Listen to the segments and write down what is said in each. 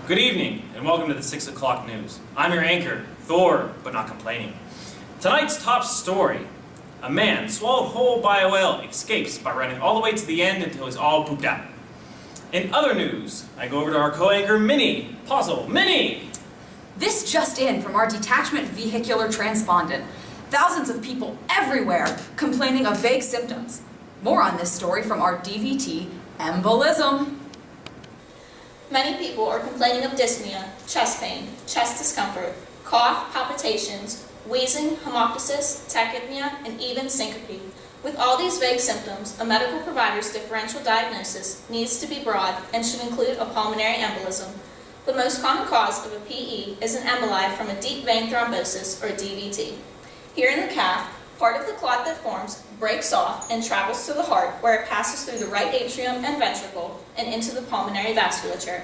Good evening, and welcome to the 6 o'clock news. I'm your anchor, Thor, but not complaining. Tonight's top story: a man swallowed whole by a whale escapes by running all the way to the end until he's all pooped out. In other news, I go over to our co-anchor, Minnie. Puzzle, Minnie! This just in from our detachment vehicular transpondent. Thousands of people everywhere complaining of vague symptoms. More on this story from our DVT, Embolism. Many people are complaining of dyspnea, chest pain, chest discomfort, cough, palpitations, wheezing, hemoptysis, tachypnea, and even syncope. With all these vague symptoms, a medical provider's differential diagnosis needs to be broad and should include a pulmonary embolism. The most common cause of a PE is an emboli from a deep vein thrombosis, or DVT. Here in the calf, part of the clot that forms breaks off and travels to the heart, where it passes through the right atrium and ventricle and into the pulmonary vasculature.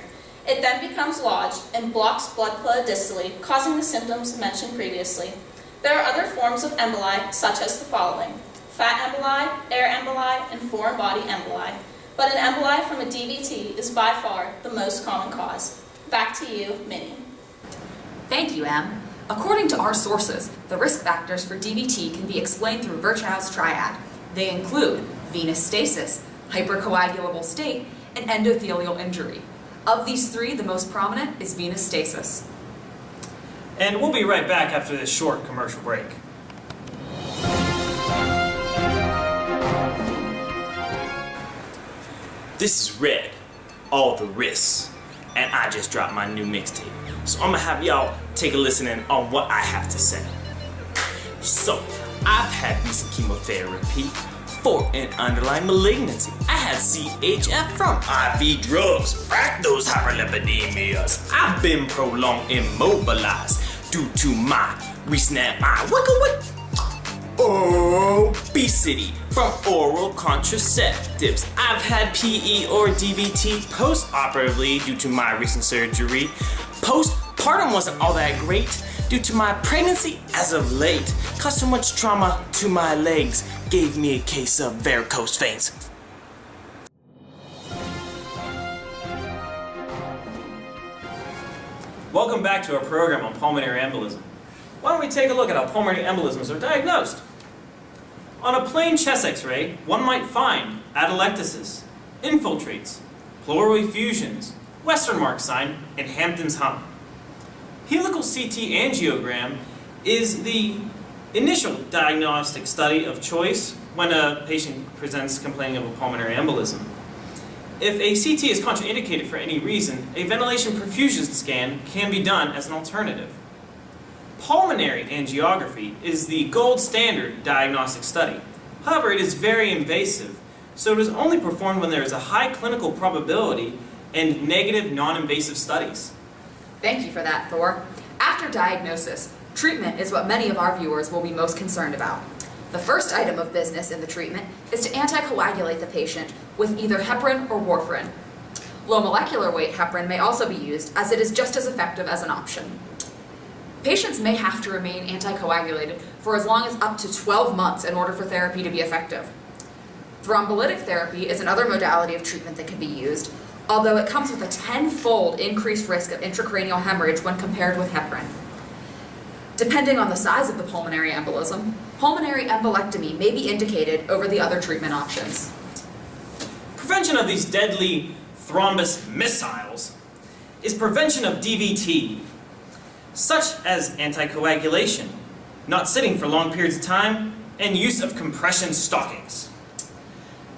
It then becomes lodged and blocks blood flow distally, causing the symptoms mentioned previously. There are other forms of emboli, such as the following: fat emboli, air emboli, and foreign body emboli. But an emboli from a DVT is by far the most common cause. Back to you, Minnie. Thank you, Em. According to our sources, the risk factors for DVT can be explained through Virchow's triad. They include venous stasis, hypercoagulable state, and endothelial injury. Of these three, the most prominent is venous stasis. And we'll be right back after this short commercial break. This is Red, All the Risks, and I just dropped my new mixtape. So I'm gonna have y'all take a listen in on what I have to say. So, I've had recent chemotherapy for an underlying malignancy. I had CHF from IV drugs, crack those hyperlipidemias. I've been prolonged immobilized due to my recent obesity from oral contraceptives. I've had PE or DVT post-operatively due to my recent surgery. Postpartum wasn't all that great due to my pregnancy as of late. Caused so much trauma to my legs, gave me a case of varicose veins. Welcome back to our program on pulmonary embolism. Why don't we take a look at how pulmonary embolisms are diagnosed? On a plain chest x-ray, one might find atelectasis, infiltrates, pleural effusions, Western mark sign, and Hampton's hump. Helical CT angiogram is the initial diagnostic study of choice when a patient presents complaining of a pulmonary embolism. If a CT is contraindicated for any reason, a ventilation perfusion scan can be done as an alternative. Pulmonary angiography is the gold standard diagnostic study. However, it is very invasive, so it is only performed when there is a high clinical probability and negative non-invasive studies. Thank you for that, Thor. After diagnosis, treatment is what many of our viewers will be most concerned about. The first item of business in the treatment is to anticoagulate the patient with either heparin or warfarin. Low molecular weight heparin may also be used, as it is just as effective as an option. Patients may have to remain anticoagulated for as long as up to 12 months in order for therapy to be effective. Thrombolytic therapy is another modality of treatment that can be used, although it comes with a 10-fold increased risk of intracranial hemorrhage when compared with heparin. Depending on the size of the pulmonary embolism, pulmonary embolectomy may be indicated over the other treatment options. Prevention of these deadly thrombus missiles is prevention of DVT, such as anticoagulation, not sitting for long periods of time, and use of compression stockings.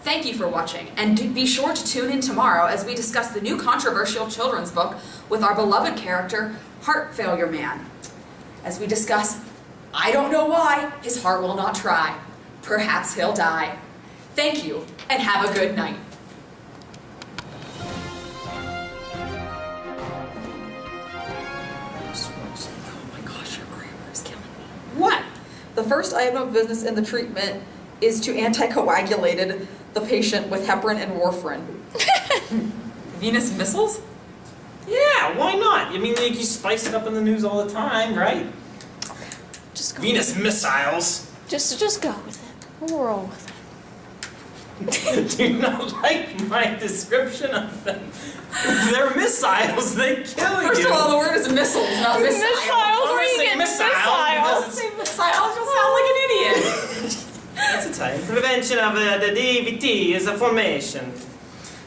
Thank you for watching, and be sure to tune in tomorrow as we discuss the new controversial children's book with our beloved character, Heart Failure Man. As we discuss, I don't know why, his heart will not try. Perhaps he'll die. Thank you, and have a good night. Oh my gosh, your grammar is killing me. What? The first item of business in the treatment is to anticoagulate the patient with heparin and warfarin. Venous missiles? Yeah, why not? I mean, you spice it up in the news all the time, right? Just go Venous missiles. Just go with it. We'll roll with it. Do you not like my description of them? They're missiles, they kill you. First of all, the word is missiles, not missile. Missiles, where you get Missiles, missiles? because Say missile, you'll sound like an idiot. That's Italian. Prevention of the DVT is a formation,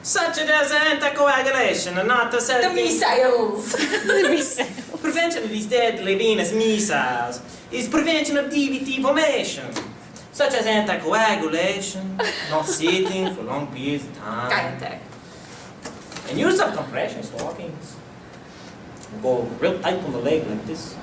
such as anticoagulation and not a The certain... missiles. Prevention of these deadly venous missiles is prevention of DVT formation, such as anticoagulation, not sitting for long periods of time, Cállate. and use of compression stockings. Go real tight on the leg like this.